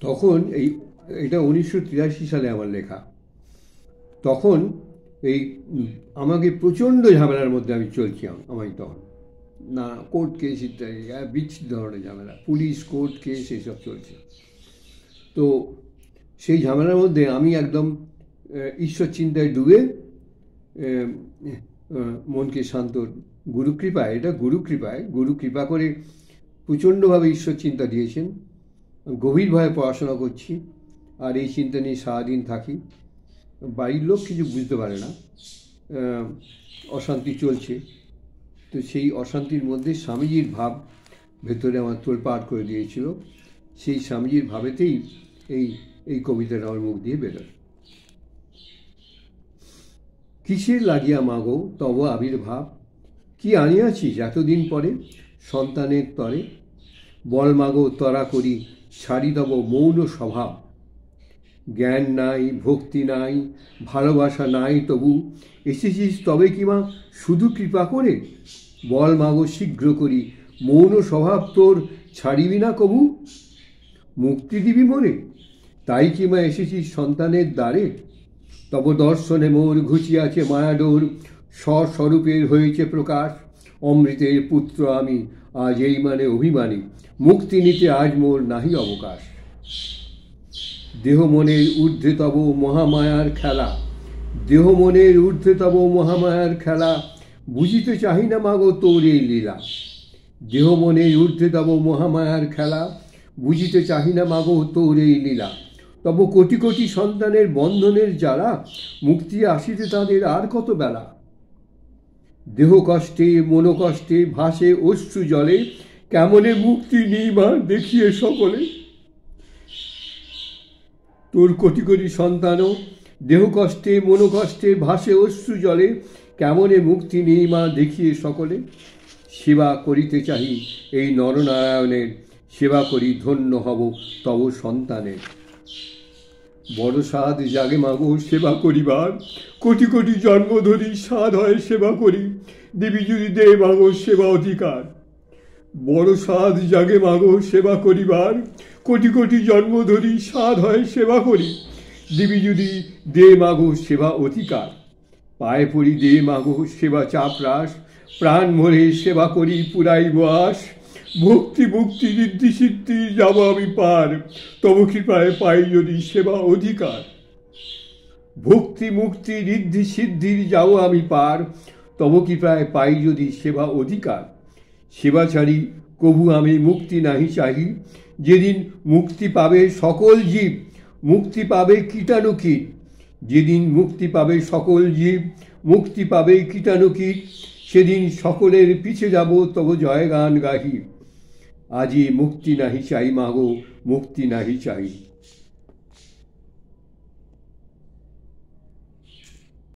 তখন এটা 1983 সালে আমার লেখা। তখন এই আমাকে প্রচণ্ড ঝামেলার মধ্যে আমি চলছি। আমি তখন না কোর্ট কেস ইত্যাদি বিচ্ছিন্ন ধরনের ঝামেলা, পুলিশ কোর্ট কেস এইসব চলছে। তো সেই ঝামেলার মধ্যে আমি একদম ঈশ্বর চিন্তায় ডুবে মনকে শান্ত, গুরুকৃপায়, এটা গুরুকৃপায়, গুরু কৃপা করে প্রচণ্ডভাবে ঈশ্বর চিন্তা দিয়েছেন। গভীরভাবে পড়াশোনা করছি আর এই চিন্তা নিয়ে সারাদিন থাকি। বাড়ির লোক কিছু বুঝতে পারে না, অশান্তি চলছে। তো সেই অশান্তির মধ্যে স্বামীজির ভাব ভেতরে আমার তোলপাড় করে দিয়েছিল। সেই স্বামীজির ভাবেতেই এই কবিতাটা আমার মুখ দিয়ে বেরোয়। কিসের লাগিয়া মাগো তব আবির্ভাব, কি আনিয়াছিস এতদিন পরে সন্তানের তরে, বল মাগো তরা করি ছাড়ি দেব মৌন স্বভাব, জ্ঞান নাই ভক্তি নাই ভালোবাসা নাই তবু এসেছিস তবে কি মা শুধু কৃপা করে, বল মাগো শীঘ্র করি মৌন স্বভাব তোর ছাড়িবি না কবু, মুক্তি দিবি মোরে তাই কি মা এসেছিস সন্তানের দ্বারে, তব দর্শনে মোর ঘুচিয়াছে মায়াডোর, স্বস্বরূপের হয়েছে প্রকাশ, অমৃতের পুত্র আমি আজ এই মানে অভিমানী, মুক্তি নিতে আজ মোর নাহি অবকাশ, দেহ মনের ঊর্ধ্বে তব মহামায়ার খেলা, দেহ মনের ঊর্ধ্বে তব মহামায়ার খেলা, বুঝিতে চাহি না মাগো তোর এই লীলা, দেহ মনের ঊর্ধ্বে তব মহামায়ার খেলা, বুঝিতে চাহি না মাগো তোর এই লীলা, তব কোটি কোটি সন্তানের বন্ধনের জ্বালা, মুক্তি আসিতে তাদের আর কত বেলা, দেহ কষ্টে মনোকষ্টে ভাসে অশ্রু জলে, কেমনে মুক্তি নেই মা দেখিয়ে সকলে, তোর কোটি কোটি সন্তানও দেহ কষ্টে মনোকষ্টে ভাসে অশ্রু জলে, কেমনে মুক্তি নেই মা দেখিয়ে সকলে, সেবা করিতে চাহি এই নরনারায়ণের, সেবা করি ধন্য হব তব সন্তানের, বড় সাধ জাগে মাগো সেবা করিবার, কোটি কোটি জন্ম ধরি সাধ হয় সেবা করি, দেবী যদি দে মাগো সেবা অধিকার, বড় সাধ জাগে মাগো সেবা করিবার, কোটি কোটি জন্ম ধরি সাধ হয় সেবা করি, দেবী যদি দে মাগো সেবা অধিকার, পায়ে পড়ি দে মাগো সেবা চাপরাস, প্রাণ ভরে সেবা করি পুরাইব আস, ভক্তি মুক্তি ঋদ্ধি সিদ্ধি যাব আমি পার, তব কৃপায় পাই যদি সেবা অধিকার, ভক্তি মুক্তি ঋদ্ধি সিদ্ধির যাও আমি পার, তব কৃপায় পাই যদি সেবা অধিকার, সেবা ছাড়ি কভু আমি মুক্তি নাহি চাহি, যেদিন মুক্তি পাবে সকল জীব, মুক্তি পাবে কীটাণু কীট, যেদিন মুক্তি পাবে সকল জীব, মুক্তি পাবে কীটাণু কীট, সেদিন সকলের পিছে যাব তব জয়গান গাহি, আজি মুক্তি নাহি চাই মাগো মুক্তি নাহি চাই।